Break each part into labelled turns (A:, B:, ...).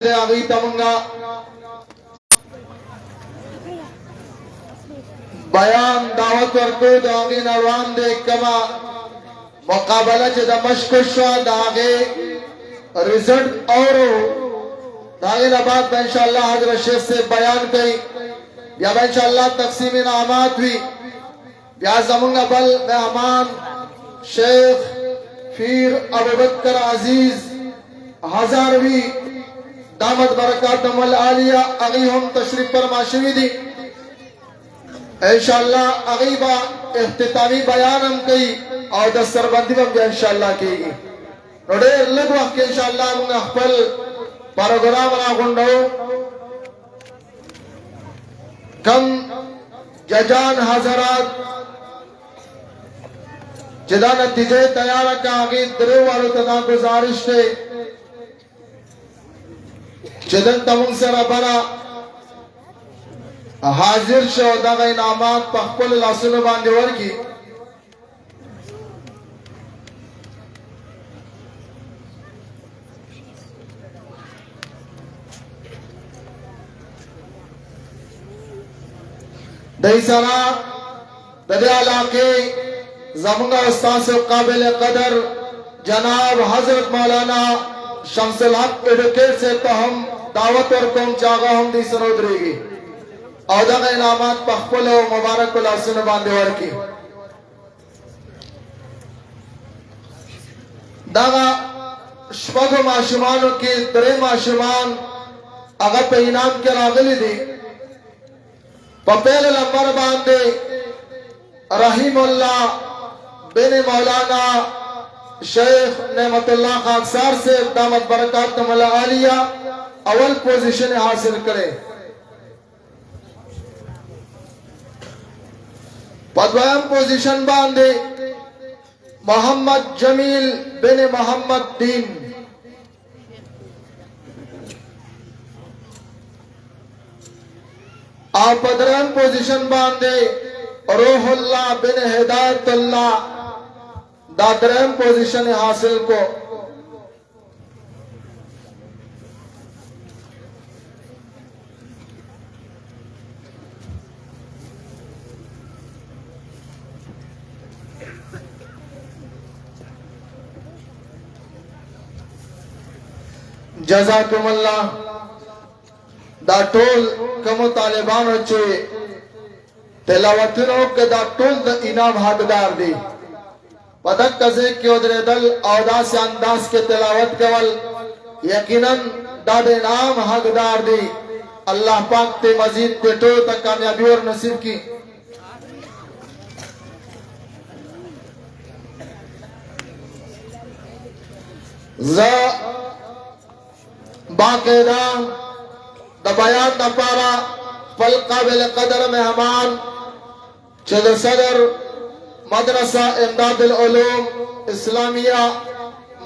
A: अभी तमंगा बयान दावत वर्को दागे नरवान दे कमा मुकाबला चे दमश्कुशवा दागे रिजल्ट और दागे नबाद इंशाअल्लाह हजरत शेख से बयान कई या इंशाअल्लाह तकसीम इनामात हुई या जमुंगा बल मेहमान शेख फिर अबू बकर अजीज हजारवी दामद बरकातुहुल आलिया अगी हम तशरीफ पर माशवी दी इंशाअल्लाह अगीबा इख्तितामी बयान हम कई और दस्तरबंदी में इंशाअल्लाह की नोडे लग वक्त इंशाअल्लाह हम अखबल प्रोग्राम रागुंडो कम जजान हजरात जिदा नतीजे तैयार का आगे दरे वालों तना गुजारिश थे जदन तमुंग सरा बरा हाजिर शोदा का इनामात पखपल लासुन बांधवर की दही सरा दरियाला के जमुंगा उस्ताद से काबिल कदर जनाब हजरत मौलाना शमसुल हक एडवोकेट से तो हम दावत और कौम चागा हम दी सरोदरेगी औदा का इनामात पखपल और मुबारक लासुन बांधवर की दागा शपग माशुमान के तरे माशुमान अगर पे इनाम के रागली दी पपेल लंबर बांधे रहीमुल्लाह बिन मौलाना शेख नेमतुल्लाह खाकसार से दामद बरकातुहुल आलिया अवल पोजीशन हासिल करे पदवाम पोजीशन बांधे मोहम्मद जमील बिन मोहम्मद दीन आप पदराम पोजीशन बांधे रोहुल्लाह बिन हिदायतुल्लाह दादरम पोजीशन हासिल को जज़ाकुमुल्लाह दा टोल कमो तालिबान होचे तिलावतनो के दा टोल द इनाम हकदार दी पदक कजे क्यों दल औदास अंदाज के तिलावत केवल यकीनन दादे नाम हकदार दी अल्लाह पाक ते मजीद पेटो तक कामयाबी और नसीब की बाकायदा दबायात दपारा फल काबिल कदर मेहमान चद सदर मदरसा इमदादुल उलूम इस्लामिया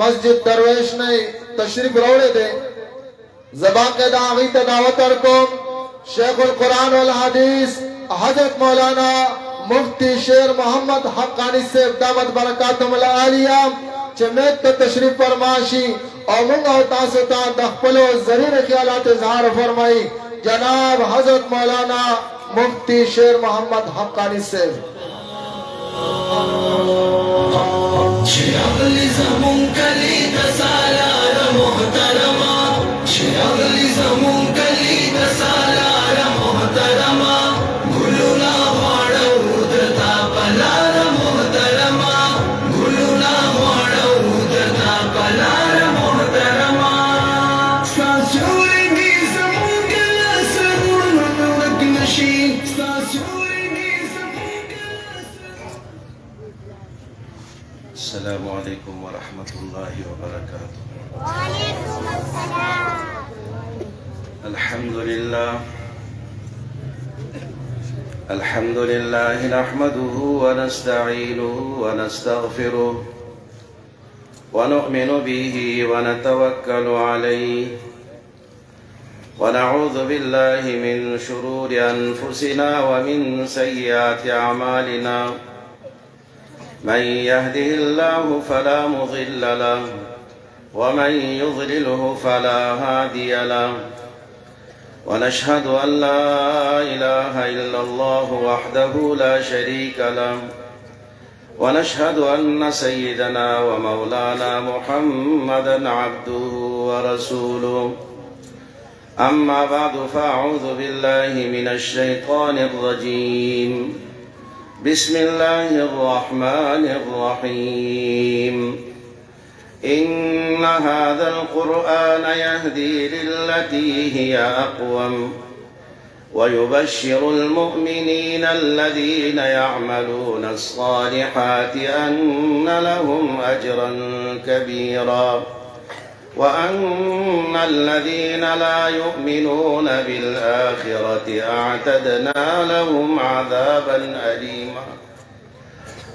A: मस्जिद दरवेश ने तशरीफ रोड़े दे जबा के दावी तदावत और को शेखुल कुरान वल हदीस हजरत मौलाना मुफ्ती शेर मोहम्मद हक्कानी से दामद बरकातुहुल आलिया चमेत तो तशरीफ फरमाशी और मुंगा होता से ता दखपलो जरीर ख्यालात इजहार फरमाई जनाब हजरत मौलाना मुफ्ती शेर मोहम्मद हक्कानी से
B: अस्सलामु अलैकुम व रहमतुल्लाहि व बरकातुहू।
C: वालेकुम अस्सलाम।
B: अल्हम्दुलिल्लाह नहमदुहु व नस्तईनुहु व नस्तगफिरुह व नु'मिनु बिही व नतवक्कलु अलैहि व नऊज़ु बिल्लाहि मिन शुरूरि अनफुसिना व मिन सय्यिआति अमालिना من يهده الله فلا مضل له ومن يضلله فلا هادي له ونشهد أن لا إله إلا الله وحده لا شريك له ونشهد أن سيدنا ومولانا محمدا عبده ورسوله أما بعد فأعوذ بالله من الشيطان الرجيم بسم الله الرحمن الرحيم إن هذا القرآن يهدي للتي هي أقوم ويبشر المؤمنين الذين يعملون الصالحات أن لهم أجرا كبيرا وأن الذين لا يؤمنون بالآخرة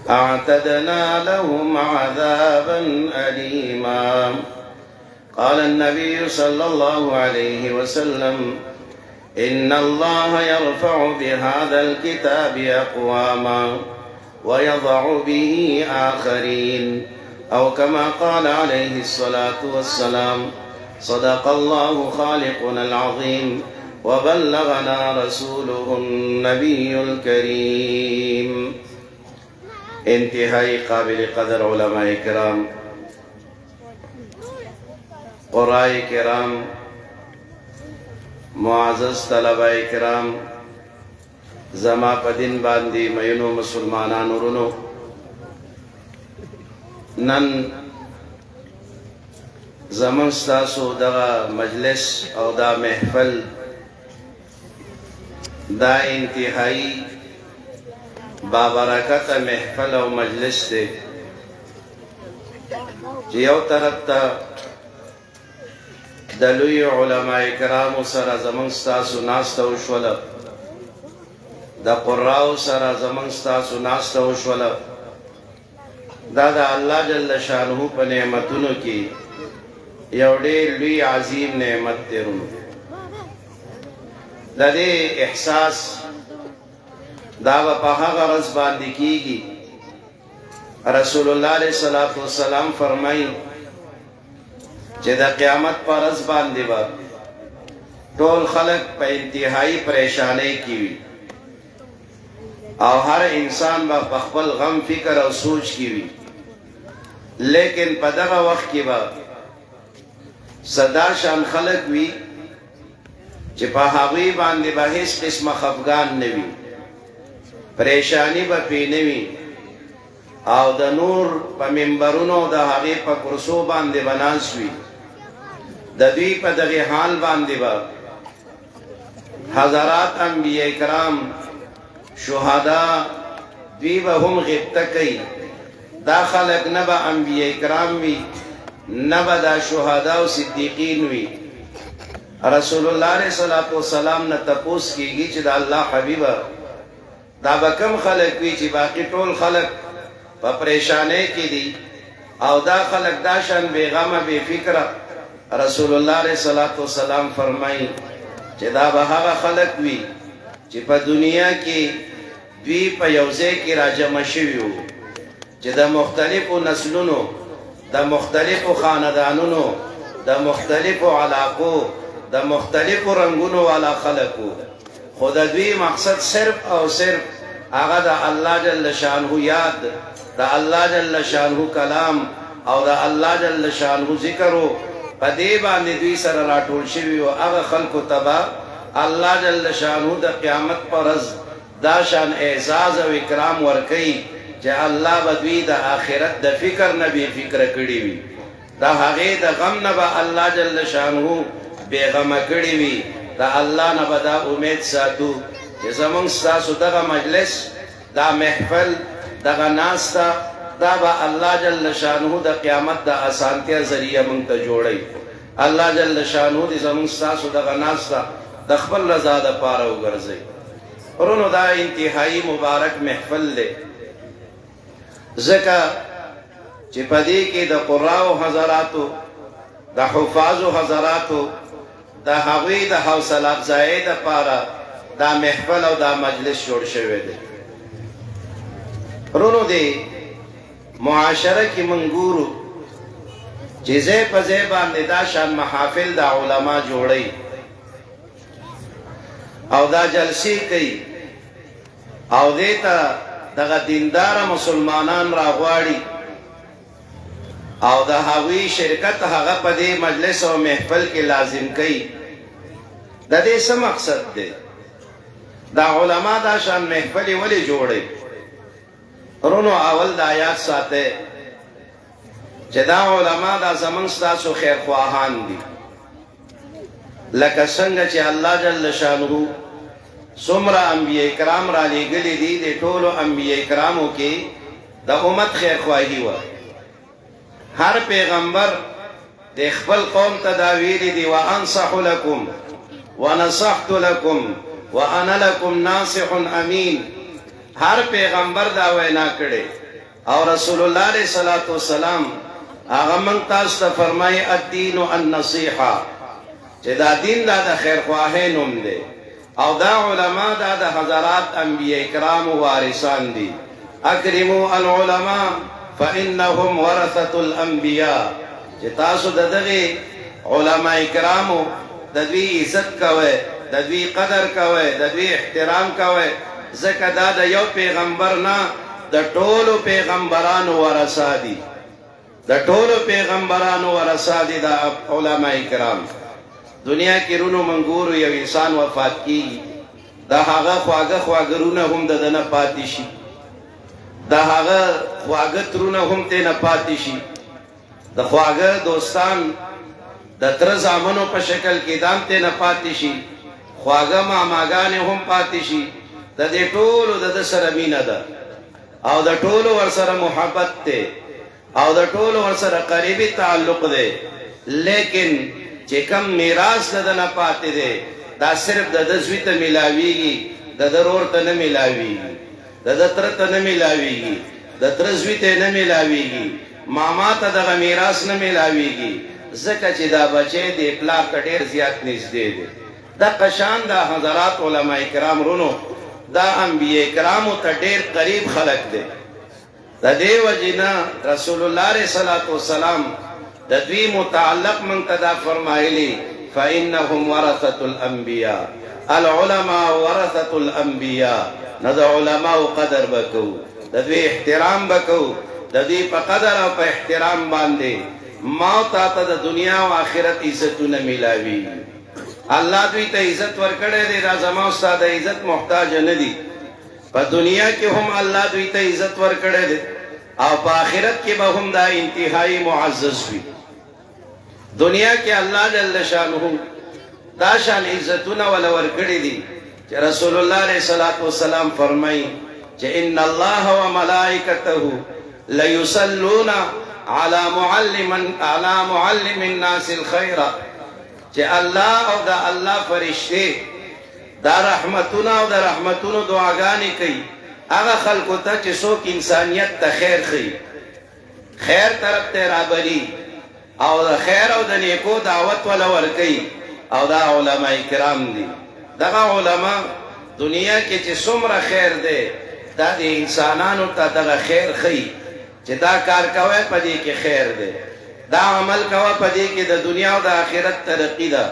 B: أعتدنا لهم عذابا أليما قال النبي صلى الله عليه وسلم إن الله يرفع بهذا الكتاب أقواما ويضع به آخرين أو كما قال عليه الصلاة والسلام صدق الله خالقنا العظيم وبلغنا رسوله النبي الكريم انتهائی قابل قدر علماء کرام قرآن کرام معزز طلباء کرام زما پدین باندی مینو مسلمانان ورونو نن زمن ستاسو دغا مجلس او دا محفل دا انتہائی بابرکت محفل او مجلس تے یو طرف تا دلوی علماء کرام سر زمن ستاسو ناستا وشولا دا قراء سر زمن ستاسو ناستا وشولا دا اللہ جل شانہو پا نعمتونو کی یو ډیر لوی عظیم نعمت تیرونو دا دے احساس دا با هغه ورځ باندې کیږي رسول الله علیه الصلوۃ والسلام فرمایي چې د قیامت پر ورځ باندې به ټول خلق په انتهایی پریشانی کې وي او هر انسان به خپل غم فکر او سوچ کې وي لیکن په دغه وخت کې به صدا شان خلق وي چې په هغوی باندې به هیڅ قسمه خفګان نه وي پریشانی با پینوی او د نور پا منبرونو د هغه پا کرسو باندې بناسوی د دوی پا دغی حال باندې با حضرات انبیاء کرام شہداء دوی با هم غبطه کئی دا خلق نبا انبیاء کرام وی نبا دا شہداء و صدیقین وی رسول اللہ علیہ السلام نتپوس کیگی چی دا اللہ حبیبہ دا بکم خلق وی چی باقی طول خلق پا پریشانے کی دی او دا خلق داشان بے غم بے فکر رسول اللہ علیہ السلام فرمائی چی دا بہاگا خلق وی چی پا دنیا کی دوی پا یوزے کی راجم شویو چی دا مختلف نسلونو دا مختلف خاندانونو دا مختلف علاقو دا مختلف رنگونو والا خلقو خود دوی مقصد صرف او صرف آغا دا اللہ جل شانہو یاد دا اللہ جل شانہو کلام او دا اللہ جل شانہو ذکرو پا دے باندې دوی سر راٹول شوی و آغا خلقو تبا اللہ جل شانہو دا قیامت پر از دا شان اعزاز و اکرام ورکی جا اللہ بدوی دا آخرت دا فکر نبی فکر کڑی وی دا حقی دا غم نبا اللہ جل شانہو بے غم کڑی وی دا اللہ نبا دا امید ساتو جیسا منگ ستاسو دا مجلس دا محفل دا ناستا دا با اللہ جل شانہو دا قیامت دا آسانتیا ذریعہ منگ تا جوڑی اللہ جل شانہو دی زمانگ ستاسو دا ناستا دا خبر رضا دا پارا گرزی اور دا انتہائی مبارک محفل دے ذکا چی پدی کی دا قراء حضراتو دا حفاظ حضراتو دا حوی دا حوصل افزائی دا پارا دا محفل او دا مجلس جوڑ شوے دے رونو دے معاشرہ کی منگورو چې ځای په ځای باندې دا شان محافل د علما جوړي او دا جلسې کوي او دې ته دغه دیندار مسلمانان راغواړي او د هغوی شرکت هغه په دې مجلس او محفل کې لازم کوي. د دې څه مقصد دی؟ دا علما دا شان محفل ولې جوړي؟ رونو اول د آیات ساته چې دا علما دا زمون ستاسو خیرخواهان دي، لکه څنګه چې الله جل شانه څومره انبیاء کرام را لېږلي دي، د ټولو انبیاء کرامو کې د امت خیرخواهي وه. هر پیغمبر د خپل قوم ته دا ویلي دي وانصح لکم ونصحت لکم وانا لکم ناصح امین. هر پیغمبر دا وینا کړي او رسول الله علیه الصلاۃ والسلام هغه موږ تاسو ته فرمایي الدین النصیحه، چې دا دین دا د خیرخواهۍ نوم دی او دا علما دا د حضرات انبیاء کرام وارثان دي. اکرموا العلماء فانهم ورثه الانبیاء، چې تاسو د دغه علماء کرامو د دوی عزت کوئ، د دوی قدر کوئ، د دوی احترام کوئ، ځکه دا د یو پیغمبر نه د ټولو پیغمبرانو ورثه دي، د ټولو پیغمبرانو ورثه دي دا علماء کرام. دنیا کې رونو منګورو یو انسان وفات کیږي، دا هغه خواږه خواږه هم د نه پاتې شي، دا هغه خواږه ترونه هم ته نه پاتې شي، د خواږه دوستان د تر زامنو په شکل کې دام ته نه پاتې شي، خواږه ماماګانې هم پاتې شي. د دې ټولو د سره مینه ده او د ټولو ورسره محبت ده او د ټولو ورسره قریبي تعلق ده، لیکن چې کم میراث د نه پاتې ده دا صرف د زوی ته ملاویږي، د ضرور ته نه ملاویږي، د تر ته نه ملاویږي، د تر زوی ته نه ملاویږي، ماما ته دغه میراث نه ملاویږي، ځکه چې دا بچی د پلار ته ډېر زیات نږدې دی. دا قشان دا حضرات علماء کرام رونو دا انبیاء کرامو ته ډېر قریب خلق دی. د دې وجې نه رسول الله علیه الصلاۃ والسلام د دوی متعلق موږ ته دا فرمایلي فانهم ورثه الانبیاء، العلماء ورثه الانبیاء. نه د علماو قدر وکړو، د دوی احترام وکړو، د دوی په قدر او په احترام باندې ما تا ته د دنیا او آخرت عزتونه ملاوي. الله دوی ته عزت ورکړی دی، دا زما او ستا د عزت محتاج نه دي. په دنیا کې هم الله دوی ته عزت ورکړی دی او په آخرت کې به هم دا انتهایی معزز وي. دنیا کې الله جل شانه دا شان عزتونه ولا ورکړي دي چې رسول الله علیه الصلاۃ والسلام فرمایي چې ان الله وملائکته ليصلون على معلم الناس الخير، چې الله او دا الله فرشته دا رحمتونه او دا رحمتونو دعاګانې کوي هغه خلکو ته چې څوک انسانیت ته خیر ښیي، خیر طرف ته رابلي او د خیر او د نیکو دعوت ولا ورکوي، او دا علماء کرام دي. دغه علما دنیا کې چې څومره خیر دی دا د انسانانو ته دغه خیر ښیي چې دا کار کوئ په دې کې خیر دی، دا عمل کوه په دې کې د دنیا او د آخرت ترقی ده،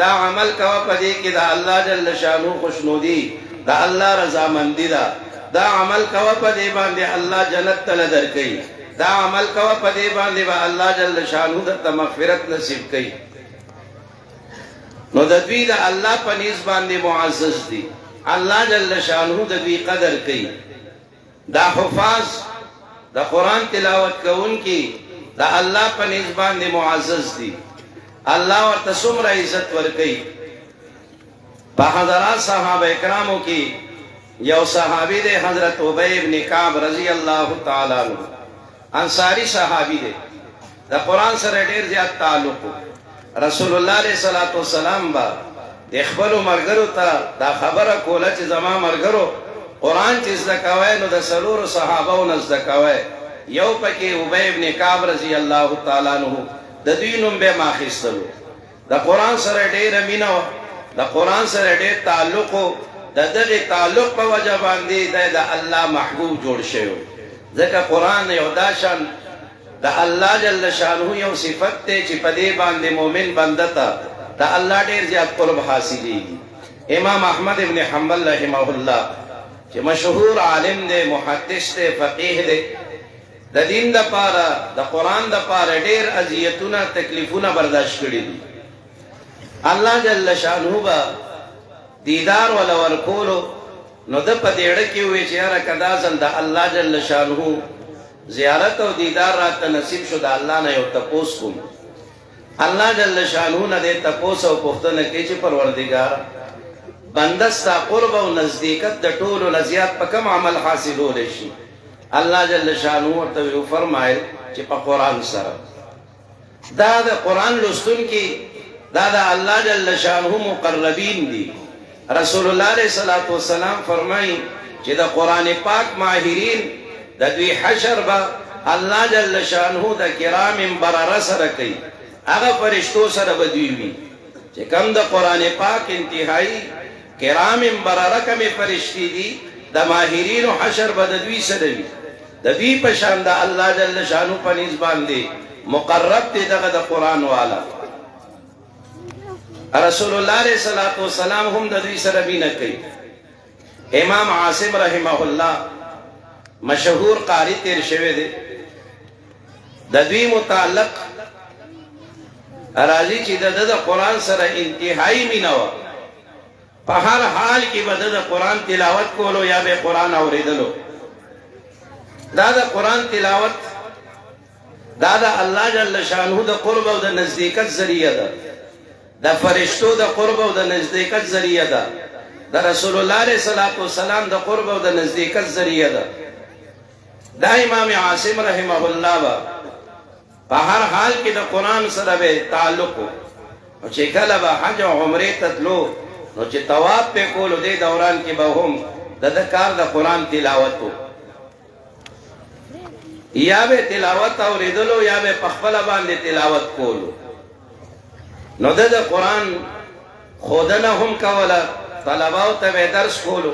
B: دا عمل کوه په دې کې د الله جل شانو خوشنودي، د الله رضامندي ده، دا عمل کوه په دې باندې الله جنت ته درکوي، دا عمل کوه په دې باندې به الله جل شانو درته مغفرت نصیب کوي. نو د دوی د الله په نیز باندې معزز دي، الله جل شانو د دوی قدر کوي. دا حفاظ د قرآن تلاوت کوونکي دا الله په نیز باندې معزز دي، الله ورته څومره عزت ورکوي. په حضرات صحابه کرامو کې یو صحابي دی حضرت ابی ابن کعب رضی الله تعالی عنہ، انصاری صحابي دی، د قرآن سره ډېر زیات تعلق. رسول الله علیه الصلاۃ والسلام با د خپلو ملګرو ته دا خبره کوله چې زما ملګرو قرآن چې زده کوئ نو د څلورو صحابو نه زده کوئ. یو پکې ابی ابن کعب رضی الله تعالی عنہ، د دوی نوم به ما اخیستلو. د قرآن سره ډېره مینه وه، د قرآن سره ډېر تعلق و، د دغه تعلق په وجه باندې د الله محبوب جوړ شوی. ځکه قرآن یو دا شان دا اللہ جل شانہ یو صفت تے چی پدے باندے مومن بندتا دا اللہ دیر زیاد قرب حاصلی گی امام احمد ابن حنبل رحمہ اللہ چی مشہور عالم دے محدث دے فقیح دے دا دین دا پارا دا قرآن دا پارا دیر عذیتونا تکلیفونا برداشت کری دی اللہ جل شانہ با دیدار والا ورکولو نو دا پا دیڑکی ہوئے چیارا کدازن دا اللہ جل شانہ زیارت و دیدار رات نصیب شو دا اللہ نا یو تپوس کم اللہ جل شانہ نا دے تپوس و پختن کیچی پروردگار بندستا قرب و نزدیکت دا طول و لزیاد پا کم عمل حاصل ہو رشی اللہ جل شانہ ورطویو فرمائے چی پا قرآن سر دا قرآن لستن کی دا اللہ جل شانہ مقربین دی رسول اللہ علیہ السلام فرمائی چی دا قرآن پاک ماہرین دا دوی حشر با اللہ جل شانہ دا کرام برر سر کئی اگا فرشتو سر بدویوی چی کم دا قرآن پاک انتہائی کرام برر کم فرشتی دی دا ماہرین و حشر با دا دوی سروی دا دوی پشان دا اللہ جل شانہ پنیز باندے مقرب تے دا قرآن والا رسول اللہ علیہ السلام ہم دا دوی سر بھی نہ کئی امام عاصم رحمہ اللہ مشہور قاری تیر شوے دے دا دوی متعلق راضی چی دا قرآن سر انتہائی مینوا پا ہر حال کی با دا قرآن تلاوت کولو یا بے قرآن اوریدلو دا قرآن تلاوت دا اللہ جل شانہ دا قرب و دا نزدیکت ذریعہ دا فرشتو دا قرب و دا نزدیکت ذریعہ دا رسول اللہ علیہ السلام دا قرب و دا نزدیکت ذریعہ دا امام عاصم رحمہ اللہ با پا ہر حال کی دا قرآن سر بے تعلق ہو چی کل با حج و عمری تتلو نو چی تواب پہ کولو دے دوران کی با ہم دا کار دا قرآن تلاوت ہو یا بے تلاوت اوریدلو یا بے پخپلا باندے تلاوت کولو نو دا قرآن خودنا ہم کولا طلباو تا بے درس کولو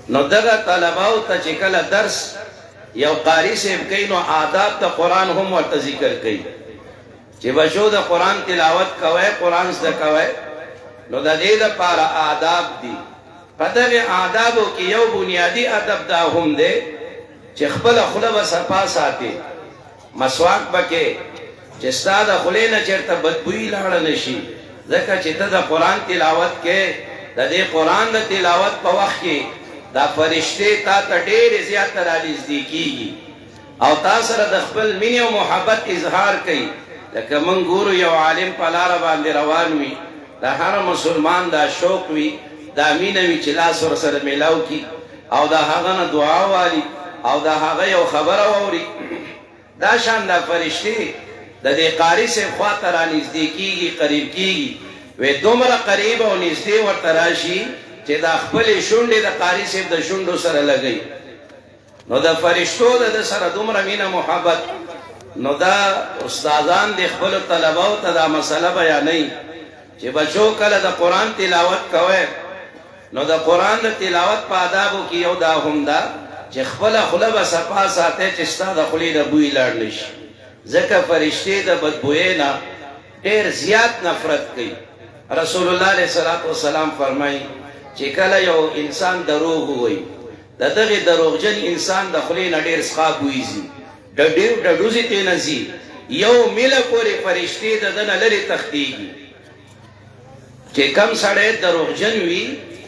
B: نو دا طلباو تا چکل درس یو قاری سے کئی نو آداب تا قرآن ہم ورطا ذکر کئی چی بشو دا قرآن تلاوت کوئے قرآن سدا کوئے نو دا دے دا پارا آداب دی پتہ گے آدابو کی یو بنیادی ادب دا ہم دے چی خپل خلب سپاس آتے مسواک بکے چستا دا خلینا چرتا بدبوئی لڑا نشی ذکر چیتا دا قرآن تلاوت کے دا دے قرآن دا تلاوت پا وقت کے دا فرشتے تا تا دیر زیادہ رالیز دی کی گی او تا سر دا خپل منی و محبت اظہار کئی لکہ من گورو یو عالم پلارا باندے روانوی دا ہر مسلمان دا شوق وی دا مینوی چلا سر سر ملاو کی او دا حقنا دعا والی او دا حقا یو خبر ووری دا شان دا فرشتے دا دے قاری سے خواہ را نزدی کی گی قریب کی گی وی دومر قریب و نزدی و تراشی چی دا خپل شنڈی دا قاری سے دا شنڈو سر لگئی نو دا فرشتو دا سر دومر مین محبت نو دا استادان دے خپل طلباو تا دا مسئلہ بیا نہیں چی بچو کل دا قرآن تلاوت کوئے نو دا قرآن دا تلاوت پا آدابو کی یو دا ہم دا چی خپل خلب سپاس آتے چستا دا خلی دا بوئی لڑنش ذکر فرشتے دا بدبوئینا دیر زیاد نفرت کی رسول اللہ علیہ السلام فرمائی چی کل یو انسان دروغ ہوئی دا دغی دروغ جن انسان دا خلینا دیر سخاب ہوئیزی دا دوزی تینزی یو مل پوری فرشتے دا دن لری تختیگی چی کم سڑے دروغ جن ہوئی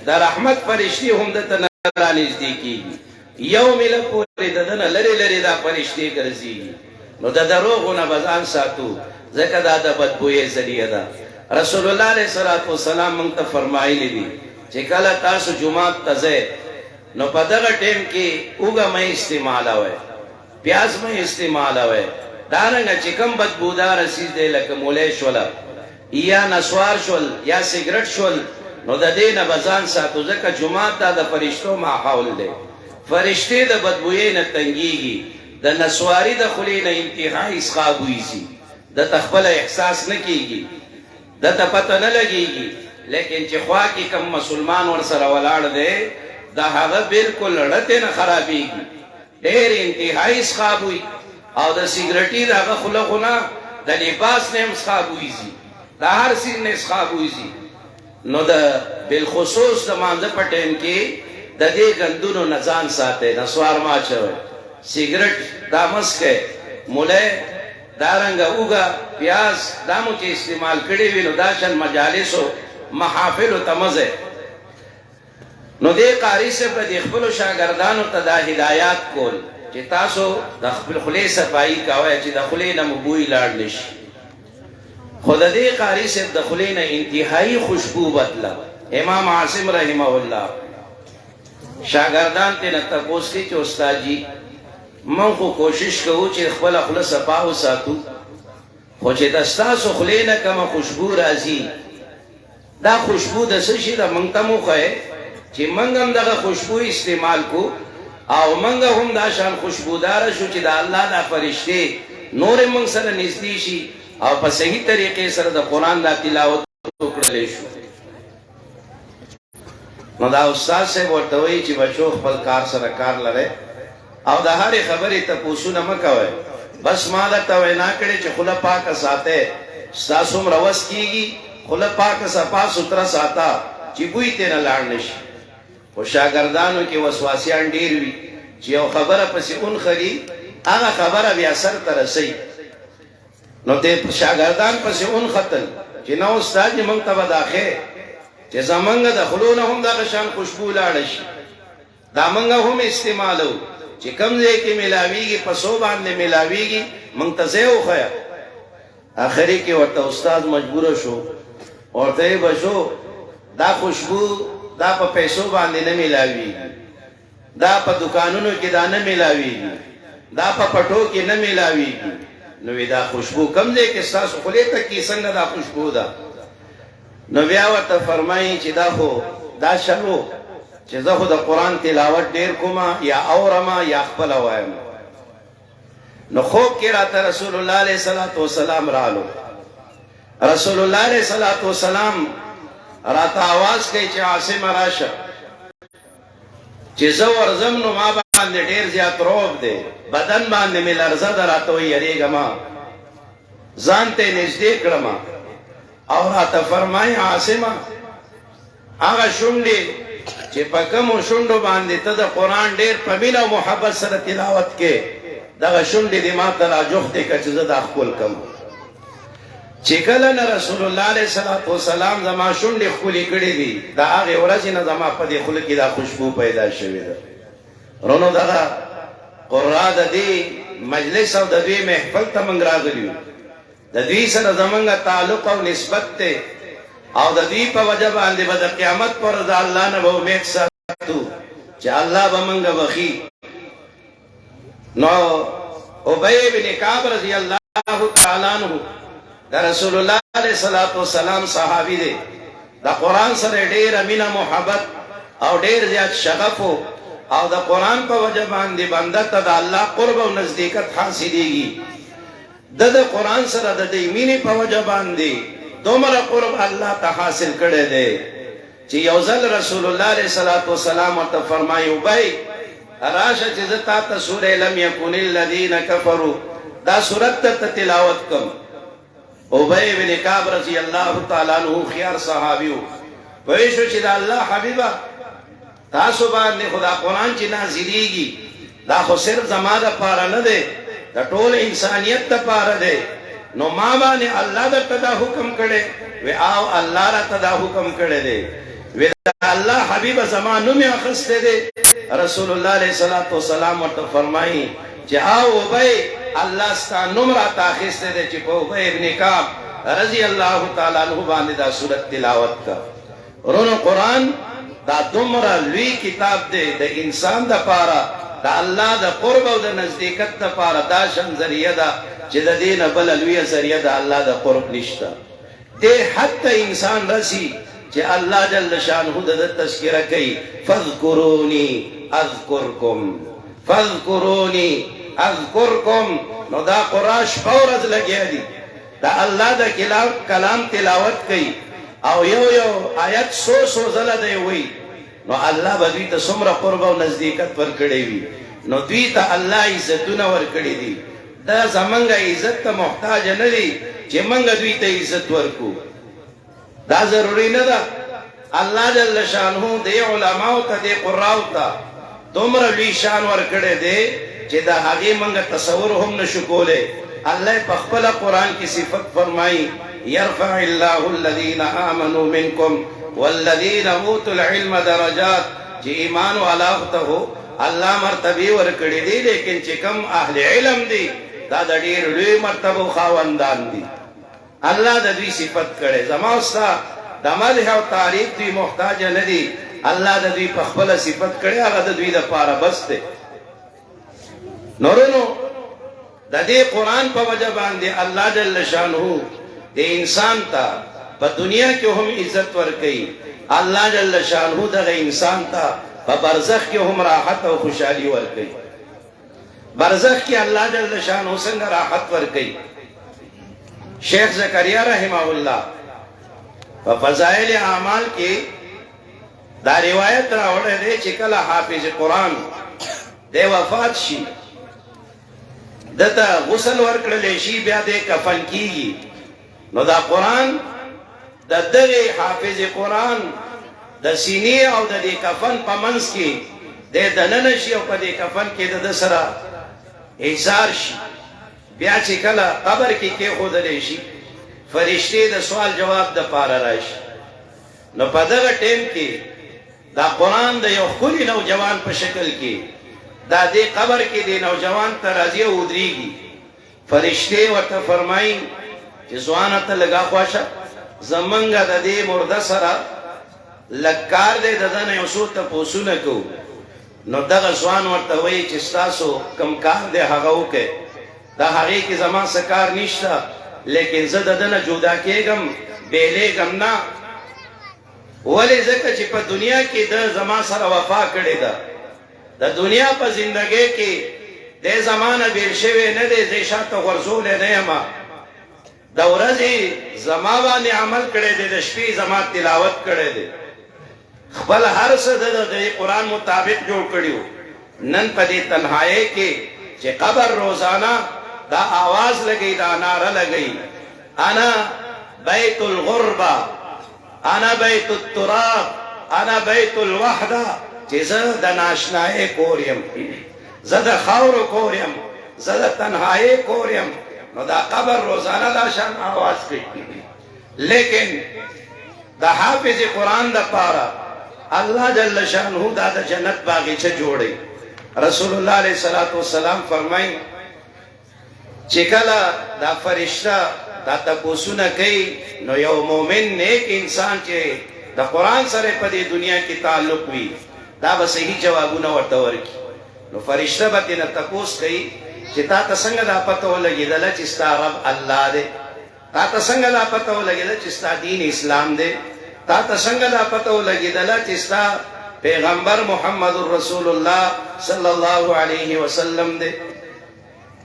B: دا رحمت فرشتے ہم دا تنرانیز دیکیگی یو مل پوری دا دن لری لری دا فرشتے کرزیگی نو دا دروغونا بزان ساتو ذکر دا بدبوئے ذریعہ دا رسول اللہ علیہ السلام منگتا فرمائی لی دی چکل تاسو جماعت تزے نو پا دغا ٹیم کی اوگا میں استعمال ہوئے پیاز میں استعمال ہوئے دارنگا چکم بدبودار رسیز دے لکم مولے شولا یا نسوار شول یا سگرٹ شول نو دا دے نبزان ساتو ذکر جماعت دا فرشتو ماحول دے فرشتے دا بدبوئے نتنگیگی دا نسواری دا خلینا انتہائی اسخاب ہوئی دا تخبل احساس نکیگی دا تا پتہ نہ لگیگی لیکن چی خواہ کی کم مسلمان ورسر ولاڑ دے دا حقا بالکل رتے نہ خرابیگی دیر انتہائی اسخاب ہوئی او د سیګریټي دغه خوله خو نه د لباس نه هم څښا بویځي د هر سیز نه څښا بویځي نو د بالخصوص د مانځه په ټایم کې د دې ګندونو نه ځان ساتئ نسوار مه اچوئ سیګریټ دا مه څښئ مولی دارنګه اوږه پیاز دا مو چې استعمال کړي وي نو دا شان مجالسو محافلو ته مه ځئ نو دې قاري صاحب به د خپلو شاګردانو ته دا هدایات کول چې تاسو د خپل خولې صفایي کوئ چې د خولې نه مو بوی لاړ نه شي خو د دې قاري صاحب د خولې نه انتهایي خوشبو بدله امام عاصم رحمه الله شاګردان ترې نه تپوس کوي چې استاد جي من خو کوشش کوو چې خپله خوله صفا وساتو خو چې د ستاسو خولې نه کومه خوشبو راځي دا خوشبو د څه شي ده موږ ته مو وښیئ چې موږ هم دغه خوشبو استعمال کو او موږ هم دا شان خوشبوداره شو چې د الله دا فرشتې نورې موږ سره نږدې شي او په صحیح طریقې سره د قرآن دا تلاوت وکړلی شو نو دا استاد صاحب ورته وایي چې بچو خپل کار سره کار لرئ او د هرې خبرې تپوسونه مه کوئ بس ما درته وینا کړې چې خوله پاکه ساتئ ستاسو هم روس کېږي خوله پاکه صفا سوتره ساته چې بوی ترې نه لاړ نه شي خو شاګردانو کې وسواسیان ډېر وي چې یو خبره پسې اونخلي هغه خبره بیا سر ته رسوي نو ته شاګردان پسې اونختل چې نه استاد یې موږ ته به دا ښیې چې زمونږ د خولو نه هم دغه شان خوشبو لاړه شي دا موږ هم استعمالو چې کوم ځای کې میلاویږي په څو باندې میلاویږي موږ ته ځای وښیه آخري کې ورته استاد مجبوره شو ورته یې بچو دا خوشبو دا په پیسو باندې نه میلاویږي دا په دکانونو کې دا نه میلاویږي دا په پټو کې نه میلاویږي نو دا خوشبو کوم ځای کې ستاسو خولې ته کې څنګه دا خوشبو ده نو بیا ورته فرمایي چې دا خو دا شنو چې زه خو د قرآن تلاوت ډېر کومه یا اورمه یا خپله وایم نو خوب کې راته رسول الله علیه صلات وسلام رالو رسول الله علیه صلات وسلام راته آواز کوي چې عاصم راشه چې زه ورځم نو ما باندې ډېر زیات روب دی بدن باندې مې لرزه ده راته وایي یریږمه ځان ته یې نږدې کړمه او راته فرمایي عاصمه هغه شونډې چې په کومو شونډو باندې ته د قرآن ډېر په مینه او محبت سره تلاوت کې دغه شونډې دې ما ته راجوختې کړه چې زه دا ښکل کړم چې کله نه رسول الله علیه صلات وسلام زما شونډې ښکلې کړې دي د هغې ورځې نه زما په دې خوله کې دا خوشبو پیدا شوې ده رونو دغه قرآ د دې مجلس او د دوی محفل ته موږ راغلي یو د دوی سره زمونږ تعلق او نسبت دی او د دوی په وجه باندې به د قیامت پر ورځ د الله نه به امید ساتو چې الله به موږ بخي نو ابی بن کعب رضی الله تعالی عنہ د رسول الله علیه صلوات والسلام صحابي دی د قرآن سره ډېره مینه محبت او ډېر زیات شغف او د قرآن په وجه باندې بنده ته د الله قرب او نزدېکت حاصلېږي د قرآن سره د دې مینې په وجه باندې دومره قرب الله ته حاصل کړی دی چې یو ځل رسول الله علیه صلوات والسلام ورته فرمایي ابی راشه چې زه تا ته سورې لم یکن الذین کفروا دا سورت ته تلاوت کوم ابی بن کعب رضی الله تعالی عنہ خيار صحابي وایي شو چې د الله حبیبه تاسو باندې خدا قرآن چې نازلېږي دا خو صرف زما دپاره نه دی د ټول انسانیت دپاره دی نو ما باندې الله درته دا حکم کړی وی او الله راته دا حکم کړی دی وی د الله حبیبه زما نوم یې اخیستی دی رسول الله علیه صلات وسلام ورته فرمایي چې او ابی الله ستا نوم راته اخیستی دی چې په ابی ابن کعب رضی الله تعالی عنہ باندې دا صورت تلاوت کا ورونو قرآن دا دومره لوی کتاب دی د انسان دپاره د الله د قرب او د نزدېکت دپاره دا شان ذریعه ده چې د دې نه بله لویه ذریعه د الله د قرب نشته دې حد ته انسان رسي چې الله جل شانه د ده تذکره کوي فاذکروني اذکرکم فاذکروني اذکرکم نو دا قرآن شپه ورځ لګیا دي د الله د کلام تلاوت کوي او یو آیت سو ځله دی وایي نو الله به دوی ته څومره قرب او نزدېکت ورکړی وي نو دوی ته الله عزتونه ورکړي دي دا زمنګ عزت ته محتاج نه دي چې منګ دوی ته عزت ورکو دا ضروری نه ده الله جل شانه دې علماء ته دې قراء ته دومره لوی شان ورکړي دي چې دا هغه منګ تصور هم نشو کوله الله په خپل قران کې صفت فرمایي يرفع الله الذين آمنوا منكم والذين اوتوا العلم درجات چې ایمان علاوته الله مرتبه ورکړي دي لیکن چې کوم اهل علم دي دا د ډېر لوی مرتبه خاوندان دي الله د دې صفت کړي زما استا د مدح او تعریف دی محتاج نه دي الله د دې په خپل صفت کړي هغه د دې لپاره بس دی نورونو د دې قران په وجه باندې الله جل شانه د انسان ته په دنیا کې هم عزت ورکړي الله جل شانه د انسان ته په برزخ کې هم راحت او خوشحالي ورکړي برزخ کې الله جل شانه څنګه راحت ورکړي شیخ زکریا رحمه الله په فضائل اعمال کې دا روایت راوړل دی چې کله حافظ قرآن د وفات شي دته غسل ورکړل شي بیا د کفن کیږي نو دا قرآن د دغه حافظ قرآن د سینې او د کفن په منځ کې د دننه شي او په دې کفن کې د سره ایثار شي بیا چې کله قبر کې کېښودلی شي فرشتې د سوال جواب د پاره راشي نو په دغه ټیم کې دا قرآن د یو ښکلي نوجوان په شکل کې دا دې قبر کې د نوجوان ته راځي او ودرېږي فرشتې ورته فرمایي چې ځوانه ته لږه خوښه زمونږ د دې مرده سره لږ کار دی د ده نه یو څو تپوسونه کوو نو دغه ځوان ورته وایي چې ستاسو کوم کار دی هغه وکړئ دا هغې کې زما څه کار نشته لیکن زه د ده نه جدا کېږم بیلیږم نه ولې ځکه چې په دنیا کې د زما سره وفا کړې ده د دنیا په زندګۍ کې د زما نه بېل شوی نه دی زه شاته غورځولی نه یم د ورځې زما باندې عمل کړی دی د شپې زما تلاوت کړی دی خپل هر څه د قرآن مطابق جوړ کړي نن په دې تنهایۍ کې چې قبر روزانه دا آواز لګي دا ناره لګي انا بیت الغربه انا بیت التراب انا بیت الوحده چې زه د ناشنایۍ کور یم زه د خاورو کور یم زه د تنهایۍ کور یم نو دا قبر روزانه دا شان آواز کوي لیکن د حافظ قرآن د پاره الله جل شانه دا د جنت باغچه جوړي رسول الله علیه الصلاۃ والسلام فرمایي چې کله دا فرشتہ دا تپوسونه کوي نو یو مؤمن نیک انسان چې د قرآن سره په دې دنیا کې تعلق وي دا به صحیح جوابونه ورته ورکړي نو فرشتہ به ترنه تپوس کوي چې تا ته څنګه دا پته ولګېدله چې ستا رب الله دی تا ته څنګه دا پته ولګېدله چې ستا دین اسلام دی تا ته څنګه دا پته ولګېدله چې ستا پیغمبر محمد رسول الله صلی الله علیه وسلم دی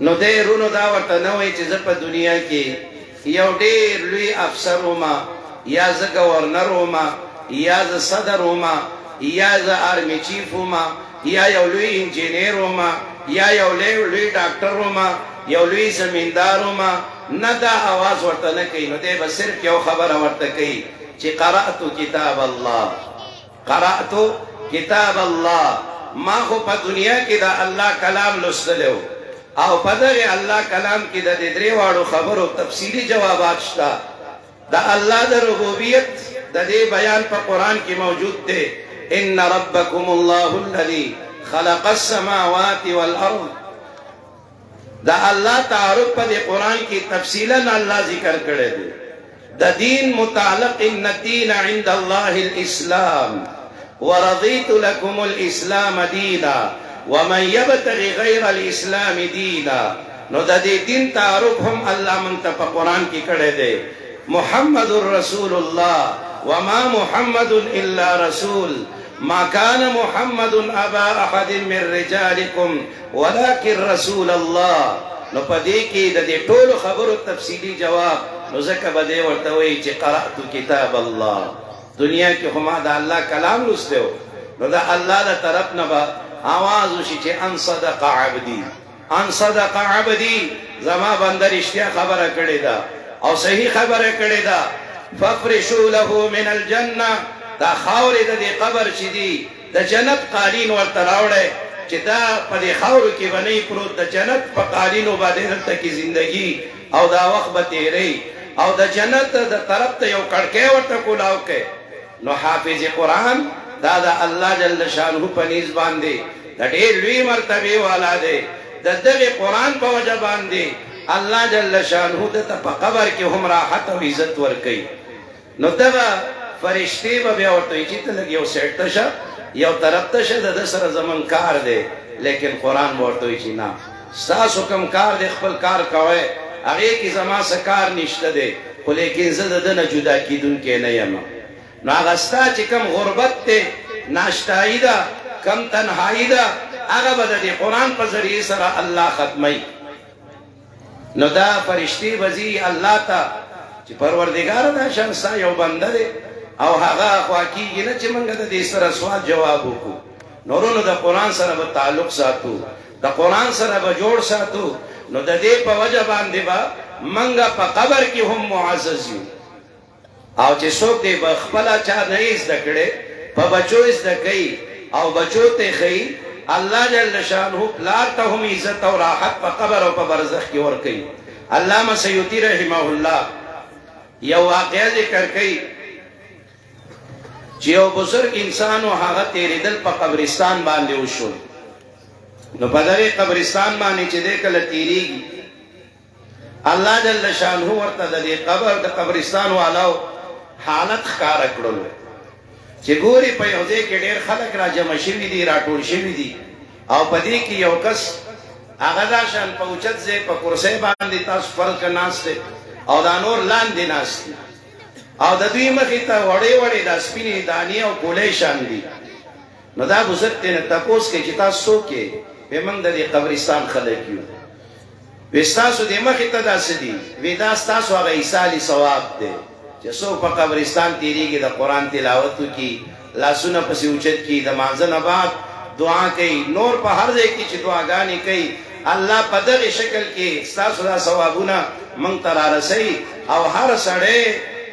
B: نو دې رونو دا ورته نه وایي چې زه په دنیا کې یو ډېر لوی افسر وما یا زه گورنر وما یا زه صدر وما یا زه آرمی چیف وما یا یو لوی انجینیر وما یا یو لوی ډاکټر وما یو لوی زمیندار وما نه دا آواز ورته نه کوي نو دی به صرف یو خبره ورته کوي چې قرأت کتاب الله قرأت کتاب الله ما خو په دنیا کې دا الله کلام لوستلی و او په دغه الله کلام کې د دې درې واړو خبرو تفصیلي جوابات شته د الله د ربوبیت د دې بیان په قرآن کې موجود دی ان ربکم الله الذي خلق السماوات والارض دا الله تعارف په دې قرآن کې تفصیلا الله ذکر کړی دی د دین متعلق ان الدین عند الله الاسلام ورضيت لكم الاسلام دینا ومن يبتغي غير الاسلام دینا نو د دې دین تعارف هم الله من ته په قرآن کې کړی دی محمد رسول الله وما محمد الا رسول ما كان محمد ابا احد من رجالكم ولكن رسول الله نو په دې کې د دې ټولو خبرو تفصیلی جواب نو ځکه به دې ورته وایي چې قرأت کتاب الله دنیا کې هم دا الله کلام لوستو نو دا الله له طرف نه به آواز وشي چې ان صدق عبدي ان صدق عبدی زما بنده رښتیا خبره کړې ده او صحیح خبره کړې ده ففرشوا له من الجنه دا خاورې د دې قبر چې دی د جنت قالین ورته راوړی چې دا په دې خاورو کې به نه پروت د جنت په قالینو باندې دلته کې زندگی او دا وخت به تېری او د جنت د طرف ته یو کړکۍ ورته کولاو کې نو حافظ قرآن دا د الله جل شانه په نیز باندې د ډېر لوی مرتبه والا دی د دغه قرآن په وجه باندې الله جل شانه د په قبر کې هم راحت او عزت ورکړي نو دغه فرشتي به بیا ورته چې ته لږ یو سیټ ته شه یو طرف ته شه د سره زمون کار دی لیکن قرآن ورته چې نه ستاسو کوم کار دی خپل کار کوئ هغې کې زما څه کار نشته دی خو لیکن زه د ده نه جدا کېدونکی نه یم نو هغه ستا چې کوم غربت دی ناشتایي ده کم تنهایی ده هغه به د دې قرآن په ذریعې سره الله ختموي نو دا فرشتي به ځي الله ته چې پروردګاره دا شان ستا یو بنده دی او هغه خوا کېږي نه چې موږ د دې سره سوال جواب وکړو نورونو د قرآن سره به تعلق ساتو د قرآن سره به جوړ ساتو نو د دې په وجه باندې به موږ په قبر کې هم معزز یو او چې څوک دی به خپله چا نه یې زده کړی په بچو یې زده کوي او بچو ته ښیي الله جل شانه پلار ته هم عزت او راحت په قبر او په برزخ کې ورکوي علامه سیوطي رحمه الله یو واقعه ذکر کوي چې یو بزرګ انسان او هغه تېرېدل په قبرستان باندې وشول نو په دغه قبرستان باندې چې دی کله تېرېږي الله جل شانه ورته د دې قبر د قبرستان والاو حالت ښکاره کړلو چې ګوري په یو ځای کې ډېر خلک را جمع شوي دي راټول شوي دي او په دې کې یو کس هغه دا شان په اوچت ځای په کرسۍ باندې تاسو فرض که ناست دی او دا نور لاندې ناست دي او د دوی مخې ته وړې وړې دا سپینې دانې او ګولۍ شان دي نو دا بزرګ ترې تپوس کوي چې تاسو څوک یې وایي موږ د دې قبرستان خلک یو وایي ستاسو دې مخې ته داسې دي وایي دا ستاسو هغه ایصالي ثواب دی چې څوک په قبرستان تېرېږي د قرآن تلاوت وکړي لاسونه پسې اوچت کړي د مانځه نه بعد دعا کوي نور په هر ځای کې چې دعاګانې کوي الله په دغه شکل کې ستاسو دا ثوابونه موږ ته رارسوي او هر سړی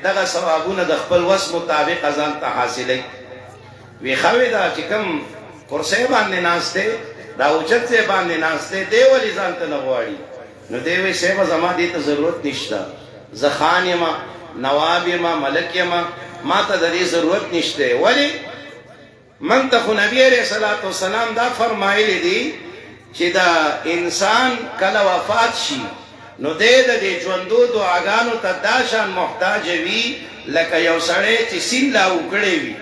B: دغه ثوابونه د خپل وس مطابق ځان ته حاصلوي وی ښه ده چې کوم کرسۍ باندې ناست دی دا اوچت ځای باندې ناست دی دی ولې ځان ته نه غواړي نو دی وایي صاحبه زما دې ته ضرورت نشته زه خان یم نواب یم ملک یم ما ته د دې ضرورت نشته ولې من ته خو نبی علیه الصلاة والسلام دا فرمایلی دي چې دا انسان کله وفات شي نو دی د دې ژوندو دعاګانو ته دا شان محتاج وي لکه یو سړی چې سیند لا وکړی وي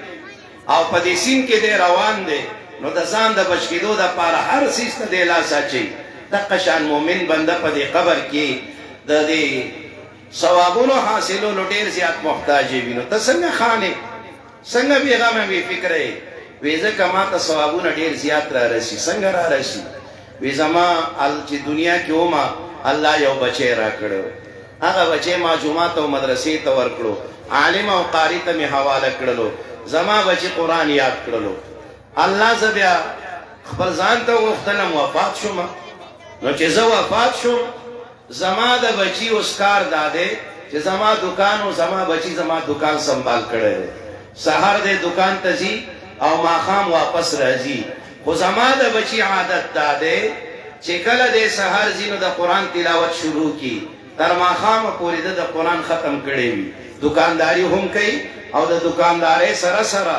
B: او په دې سیند کې دی روان دی نو د ځان د بچ کېدو دپاره هر څیز ته دی لاس اچوي دقه شان مؤمن بنده په دې قبر کې د دې ثوابونو حاصلولو ډېر زیات محتاج وي نو ته څنګه خانې څنګه بېغمه بې فکره یې وایي ځکه ما ته ثوابونه ډېر زیات را رسي څنګه را رسي وایي زما چې دنیا کې ومه الله یو بچی را کړو هغه بچی ما جومات او مدرسې ته ورکړو عالم او قاري ته مې حواله کړلو زما بچی قرآن یاد کړلو الله زه بیا خپل ځان ته غوښتلم وفات شوم نو چې زه وفات شوم زما د بچی اوس کار دا دی چې زما دکان او زما بچی زما دکان سنبال کړی دی سهار دی دکان ته ځي او ماښام واپس راځي خو زما د بچی عادت دا دی چې کله دی سهار ځي نو د قرآن تلاوت شروع کی تر ماښامه پورې د قرآن ختم کړی وي دکانداري هم کوي او د دکاندارۍ سره سره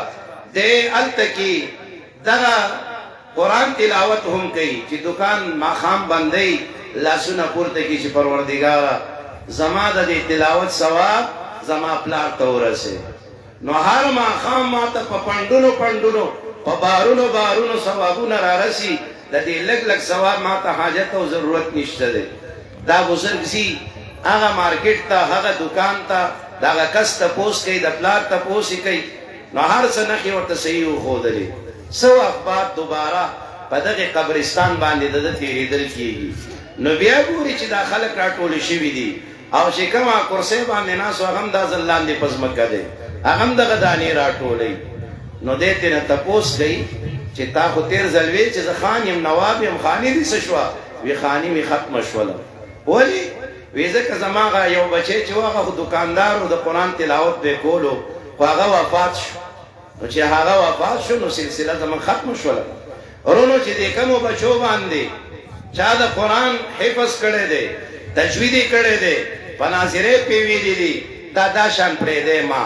B: دی هلته کې دغه قرآن تلاوت هم کوي چې دکان ماښام بندوي لاسونه پورته کړي چې پروردګاره زما د دې تلاوت ثواب زما پلار ته ورسې نو هر ماښام ما ته په پنډونو پنډونو په بارونو بارونو ثوابونه رارسي د دې لږ لږ ثواب ما ته حاجت او ضرورت نشته دی دا بزرګ ځي هغه مارکیټ ته هغه دکان ته د هغه کس تپوس کوي د پلار تپوس یې کوي نو هر څه نښې ورته صحیح وښودلې څه وخت بعد دوباره په دغې قبرستان باندې د ده تېرېدل کېږي نو بیا ګوري چې دا خلک راټولې شوي دي او چې کومه کرسۍ باندې ناست هغه هم دا ځل لاندې په ځمکه دی هغه هم دغه دانې راټولوي نو دی ترېنه تپوس کوي چې تا خو تېر ځل وې چې زه خان یم نواب یم خانې دې څه شوه وی خانی وی ختم شوله ولی وی ځکه زما هغه یو بچی چې هغه خو دکاندار و د قرآن تلاوت به کولو خو هغه وفات شو نو چې هغه وفات شو نو سلسله زموږ ختم شوله ورونو چې د کومو بچو باندې چا د قرآن حفظ کړی دی تجوید یې کړی دی په ناظرې پې ویلي دي دا شان پرېږدی ما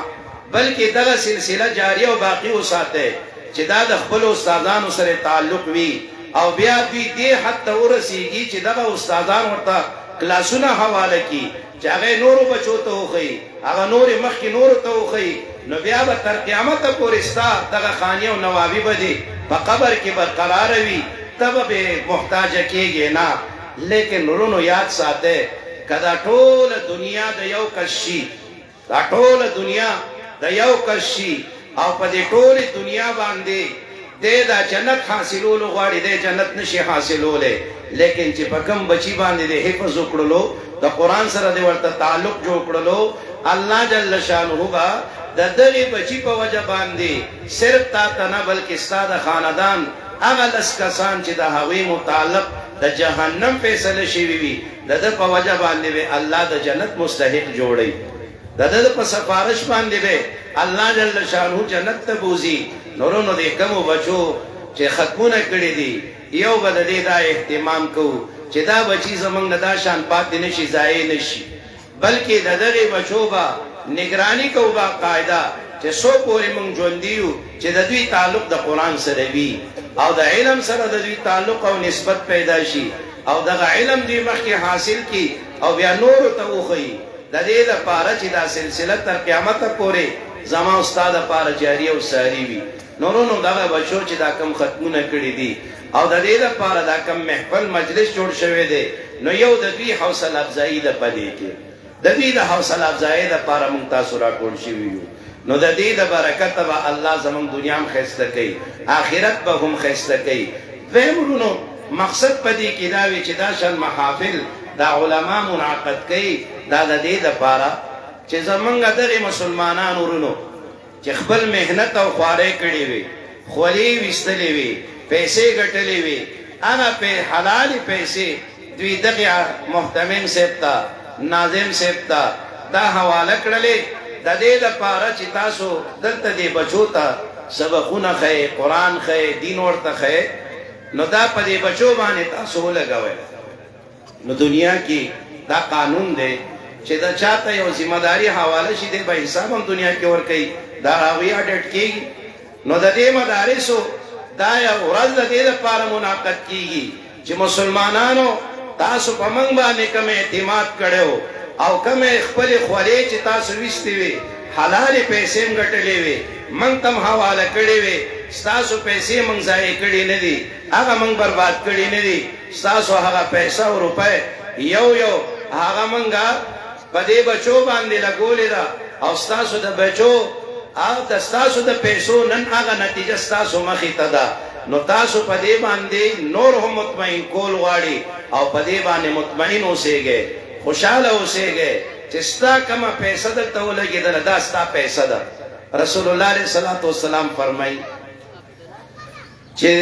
B: بلکې دغه سلسله جاریه او باقي وساتئ چې دا د خپلو استادانو سره تعلق وي او بیا دوی دې حد ته ورسېږي چې دغه استادان ورته کلاسونه حواله کړي چې هغه نورو بچو ته وښیي هغه نورې مخکې نورو ته وښیي نو بیا به تر قیامته پورې ستا دغه خاني او نوابي به دې په قبر کې برقراره وي ته به محتاجه کېږې نه لیکن ورونو یاد ساتئ که دا ټوله دنیا د یو کس شي دا ټوله دنیا د یو کس شي او په دې ټولې دنیا باندې دی دا جنت حاصلولو غواړي دی جنت نشي حاصلولی لیکن چې په کوم بچي باندې د حفظ وکړلو د قرآن سره د ورته تعلق جوړ کړلو الله جل شانه به د دغې بچي په وجه باندې صرف تا ته نه بلکې ستا د خاندان هغه لس کسان چې د هغوی متعلق د جهنم فیصله شوي وي د ده په وجه باندې به الله د جنت مستحق جوړوي د ده په سفارش باندې به الله جل شانه جنت ته بوزي نورونو د کومو بچو چې ختمونه کړي دي یو به د دې دا اهتمام کوو چې دا بچي زموږ نه دا شان پاتې نشي ضایع نشي بلکې د دغې بچو به نگراني کوو باقاعده چې څو پورې موږ ژوندي یو چې د دوی تعلق د قرآن سره وي او د علم سره د دوی تعلق او نسبت پیدا شي او دغه علم دوی مخکې حاصل کړي او بیا نورو ته وښیي د دې دپاره چې دا سلسله تر قیامته پورې زما او ستا دپاره جاري او ساري وي نورونو دغه بچو چې دا کم ختمونه کړي دي او د دې دپاره دا کم محفل مجلس جوړ شوی دی نو یو د دوی حوصله افزایي ده په دې کې د دوی د حوصله افزایي دپاره موږ تاسو راټول شوي یو نو د دې د برکته به الله زموږ دنیا هم ښایسته کوي آخرت به هم ښایسته کوي دویم ورونو مقصد په دې کې دا وي چې دا شان محافل دا علما منعقد کوي دا د دې دپاره چې زمونږ دغې مسلمانان ورونو چې خپل محنت او خوارۍ کړې وي خولې ویستلې وي پیسې ګټلې وي هغه حلالې پیسې دوی دغې محتمم صاحب ته ناظم صاحب ته دا حواله کړلې د دې لپاره چې تاسو دلته دې بچو ته سبقونه ښیئ قرآن ښیئ دین ورته ښیئ نو دا په دې بچو باندې تاسو ولګوئ نو دنیا کې دا قانون دی چې دا چاته یو ذمہداري حواله شي دی به حساب هم دنیا کې ورکوي دا هغوی اډټ کېږي نو د دې مدارسو دا یو ورځ د دې لپاره منعقد کېږي چې مسلمانانو تاسو په موږ باندې کوم اعتماد کړی او کومې خپلې خولې چې تاسو ویستې وې حلالې پیسې هم ګټلې وې موږ ته هم حواله کړې وې ستاسو پیسې موږ ضایع کړي نه دي هغه موږ برباد کړي نه دي ستاسو هغه پیسه او روپۍ یو هغه موږ په دې بچو باندې لګولې ده او ستاسو د بچو او د ستاسو د پیسو نن هغه نتیجه ستاسو مخې ته ده نو تاسو په دې باندې نور هم مطمئن کول غواړي او په دې باندې مطمئن اوسېږئ خوشحاله اوسېږئ چې ستا کومه پیسه دلته ولګېدله دا ستا پیسه ده رسول الله علیه صلات وسلام فرمایي چې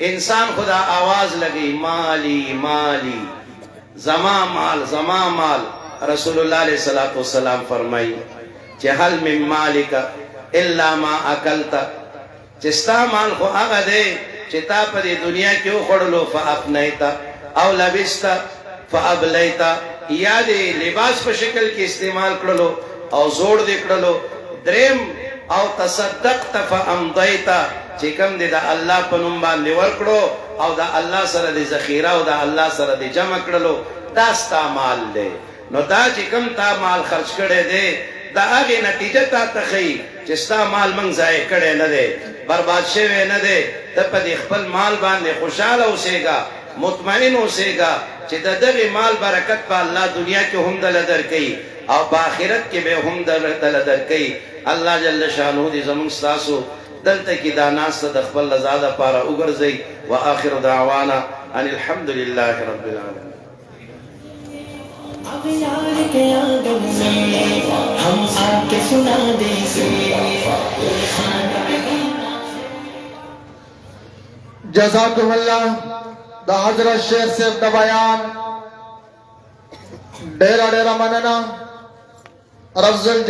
B: انسان خدا آواز لګي مالی مالی زما مال زما مال رسول الله علیه صلات وسلام فرمایي چې هل من مالک الا ما اکلت چې ستا مال خو هغه دی چې تا په دې دنیا کې وخوړلو فافنیت او لبست فابلیت یا دې لباس په شکل کې استعمال کړلو او زوړ دې کړلو دریم او تصدقت فامضیت چې کوم دې د الله په نوم باندې ورکړو او د الله سره دې ذخیره او د الله سره دې جمع کړلو دا ستا مال دی نو دا چې کوم تا مال خرج کړی دی دا هغې نتیجه تا ته ښیي چې ستا مال موږ ضایع کړی نه دی برباد شوی نه دی ته په دې خپل مال باندې خوشحاله اوسېږه مطمئن اوسېږه چې د دغې مال برکت په الله دنیا کې هم دله درکوي او په آخرت کې به هم دله درکوي الله جل شانه دې زموږ ستاسو دلته کې دا ناسته د خپل رضا دپاره وګرځئ وآخر دعوانا ان الحمد لله رب العالمين
D: अब यार के आंगन में हम आके सुना देंगे
A: जज़ाकुमुल्लाह द हजरत शेख से द बयान डेरा डेरा मनना रफ्जुल